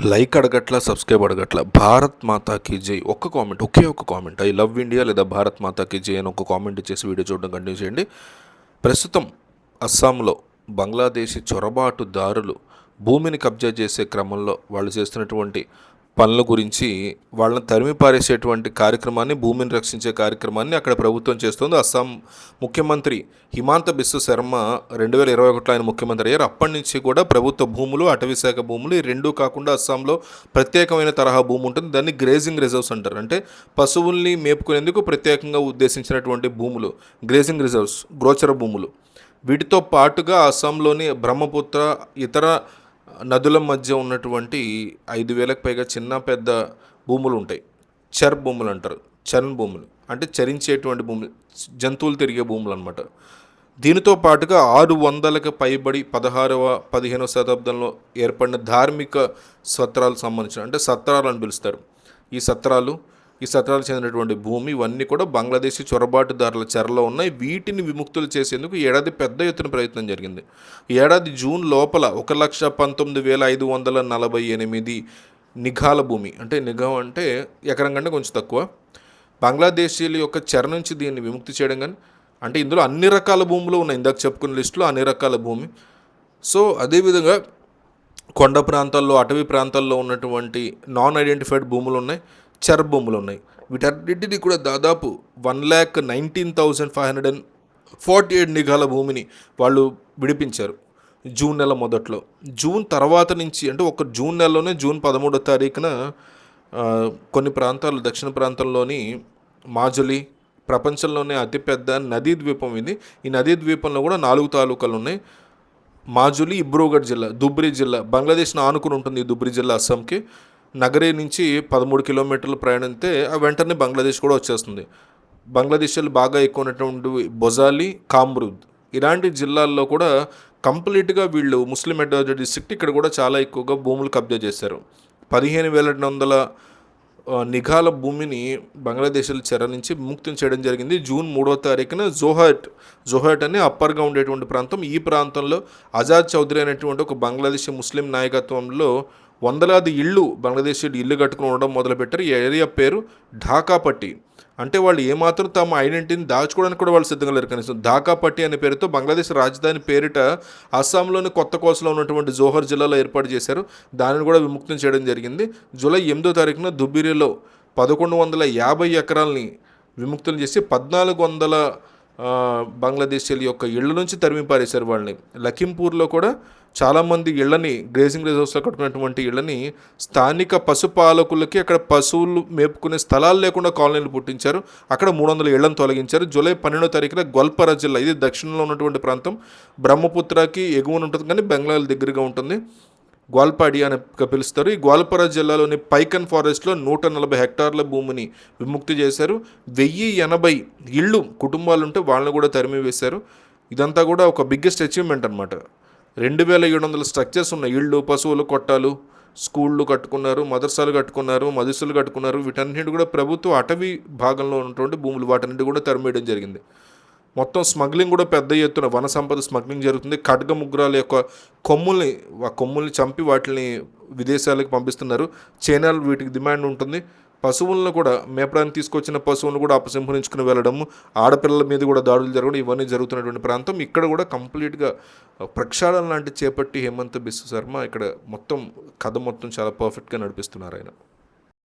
Like అడగట్ల, subscribe అడగట్ల. భారత్ మాతాకి జై ఒక్క కామెంట్, ఒకే ఒక కామెంట్, ఐ లవ్ ఇండియా లేదా భారత్ మాతాకి జై అని ఒక కామెంట్ ఇచ్చేసి వీడియో చూడడం కంటిన్యూ చేయండి. ప్రస్తుతం అస్సాంలో బంగ్లాదేశీ చొరబాటుదారులు భూమిని కబ్జా చేసే క్రమంలో వాళ్ళు చేస్తున్నటువంటి పనుల గురించి వాళ్ళని తరిమి పారేసేటువంటి కార్యక్రమాన్ని, భూమిని రక్షించే కార్యక్రమాన్ని అక్కడ ప్రభుత్వం చేస్తుంది. అస్సాం ముఖ్యమంత్రి హిమాంత బిశ్వ శర్మ 2021 ఆయన ముఖ్యమంత్రి అయ్యారు. అప్పటి నుంచి కూడా ప్రభుత్వ భూములు, అటవీశాఖ భూములు ఈ రెండూ కాకుండా అస్సాంలో ప్రత్యేకమైన తరహా భూమి ఉంటుంది. దాన్ని గ్రేజింగ్ రిజర్వ్స్ అంటారు. అంటే పశువుల్ని మేపుకునేందుకు ప్రత్యేకంగా ఉద్దేశించినటువంటి భూములు గ్రేజింగ్ రిజర్వ్స్, గోచర భూములు. వీటితో పాటుగా అస్సాంలోని బ్రహ్మపుత్ర, ఇతర నదుల మధ్య ఉన్నటువంటి 5,000కు పైగా చిన్న పెద్ద భూములు ఉంటాయి. చర్ భూములు అంటారు. చరణ్ భూములు అంటే చరించేటువంటి భూములు, జంతువులు తిరిగే భూములు అనమాట. దీనితో పాటుగా 600కి పైబడి 16వ 15వ శతాబ్దంలో ఏర్పడిన ధార్మిక సత్రాలకు సంబంధించిన, అంటే సత్రాలు అని పిలుస్తారు. ఈ సత్రాలు చెందినటువంటి భూమి ఇవన్నీ కూడా బంగ్లాదేశీ చొరబాటుదారుల చెరలో ఉన్నాయి. వీటిని విముక్తులు చేసేందుకు ఏడాది పెద్ద ఎత్తున ప్రయత్నం జరిగింది. ఏడాది జూన్ లోపల 1,19,548 నిఘాల భూమి, అంటే నిఘా అంటే ఎకరం కంటే కొంచెం తక్కువ, బంగ్లాదేశీల యొక్క చెర నుంచి దీన్ని విముక్తి చేయడం. కానీ అంటే ఇందులో అన్ని రకాల భూములు ఉన్నాయి. ఇందాక చెప్పుకున్న లిస్టులో అన్ని రకాల భూమి. సో అదేవిధంగా కొండ ప్రాంతాల్లో, అటవీ ప్రాంతాల్లో ఉన్నటువంటి నాన్ ఐడెంటిఫైడ్ భూములు ఉన్నాయి, చర్ భూములు ఉన్నాయి. వీటన్నిటిని కూడా దాదాపు 1,19,548 నిఘాల భూమిని వాళ్ళు విడిపించారు జూన్ నెల మొదట్లో. జూన్ తర్వాత నుంచి, అంటే ఒక జూన్ నెలలోనే జూన్ 13వ తారీఖున కొన్ని ప్రాంతాలు, దక్షిణ ప్రాంతంలోని మాజులి ప్రపంచంలోనే అతిపెద్ద నదీ ద్వీపం ఇది. ఈ నదీ ద్వీపంలో కూడా 4 తాలూకాలు ఉన్నాయి. మాజులి, ఇబ్రూగఢ్ జిల్లా, దుబ్రి జిల్లా, బంగ్లాదేశ్ను ఆనుకుని ఉంటుంది ఈ దుబ్రి జిల్లా అస్సాంకి. నగరీ నుంచి 13 కిలోమీటర్లు ప్రయాణిస్తే వెంటనే బంగ్లాదేశ్ కూడా వచ్చేస్తుంది. బంగ్లాదేశ్లో బాగా ఎక్కువ ఉన్నటువంటి బొజాలి, కామ్రూద్ ఇలాంటి జిల్లాల్లో కూడా కంప్లీట్గా వీళ్ళు ముస్లిం మెజారిటీ డిస్ట్రిక్ట్, ఇక్కడ కూడా చాలా ఎక్కువగా భూములు కబ్జా చేశారు. 15,200 నిఘాల భూమిని బంగ్లాదేశ్ల చెర నుంచి విముక్తం చేయడం జరిగింది. జూన్ 3వ తారీఖున జోహాట్ అనే అప్పర్గా ఉండేటువంటి ప్రాంతం, ఈ ప్రాంతంలో ఆజాద్ చౌదరి అనేటువంటి ఒక బంగ్లాదేశీ ముస్లిం నాయకత్వంలో వందలాది ఇళ్ళు బంగ్లాదేశీయులు ఇల్లు కట్టుకుని ఉండడం మొదలుపెట్టారు. ఈ ఏరియా పేరు ఢాకా పట్టి. అంటే వాళ్ళు ఏమాత్రం తమ ఐడెంటిటీని దాచుకోవడానికి కూడా వాళ్ళు సిద్ధంగా లేరు. కనీసం ఢాకా పట్టి అనే పేరుతో బంగ్లాదేశ్ రాజధాని పేరిట అస్సాంలోని కొత్త కోసలో ఉన్నటువంటి జోహర్ జిల్లాలో ఏర్పాటు చేశారు. దానిని కూడా విముక్తం చేయడం జరిగింది. జూలై 8వ తారీఖున దుబ్బిరిలో 1,150 ఎకరాలని విముక్తం చేసి 1,400 బంగ్లాదేశీల యొక్క ఇళ్ల నుంచి తరిమి పారేశారు వాళ్ళని. లఖింపూర్లో కూడా చాలామంది ఇళ్లని, గ్రేజింగ్ రిజర్వ్స్లో కట్టుకున్నటువంటి ఇళ్లని స్థానిక పశుపాలకులకి అక్కడ పశువులు మేపుకునే స్థలాలు లేకుండా కాలనీలు పుట్టించారు. అక్కడ 300 ఇళ్లను తొలగించారు. జూలై 12వ తారీఖున గ్వాల్పారా జిల్లా, ఇది దక్షిణంలో ఉన్నటువంటి ప్రాంతం, బ్రహ్మపుత్రకి ఎగువన ఉంటుంది కానీ బెంగాల్ దగ్గరగా ఉంటుంది, గ్వాల్పాడి అని పిలుస్తారు. ఈ గ్వాల్పారా జిల్లాలోని పైకన్ ఫారెస్ట్లో 140 హెక్టార్ల భూమిని విముక్తి చేశారు. 1,080 ఇళ్ళు, కుటుంబాలు ఉంటే వాళ్ళని కూడా తరిమి వేశారు. ఇదంతా కూడా ఒక బిగ్గెస్ట్ అచీవ్మెంట్ అనమాట. 2,700 స్ట్రక్చర్స్ ఉన్నాయి. ఇళ్ళు, పశువులు, కొట్టాలు, స్కూళ్ళు కట్టుకున్నారు, మదర్సాలు కట్టుకున్నారు, మదుసులు కట్టుకున్నారు. వీటన్నిటి కూడా ప్రభుత్వ అటవీ భాగంలో ఉన్నటువంటి భూములు, వాటన్నిటి కూడా తరిమేయడం జరిగింది. మొత్తం స్మగ్లింగ్ కూడా పెద్ద ఎత్తున వన సంపద స్మగ్లింగ్ జరుగుతుంది. ఖడ్గముగ్రాల యొక్క కొమ్ముల్ని చంపి వాటిని విదేశాలకు పంపిస్తున్నారు. చైనాలో వీటికి డిమాండ్ ఉంటుంది. పశువులను కూడా మేపడానికి తీసుకొచ్చిన పశువులను కూడా అపసింహరించుకుని వెళ్ళడము, ఆడపిల్లల మీద కూడా దాడులు జరగడం, ఇవన్నీ జరుగుతున్నటువంటి ప్రాంతం. ఇక్కడ కూడా కంప్లీట్గా ప్రక్షాళన లాంటి చేపట్టి హిమంత బిశ్వ శర్మ ఇక్కడ మొత్తం కథ మొత్తం చాలా పర్ఫెక్ట్గా నడిపిస్తున్నారు ఆయన.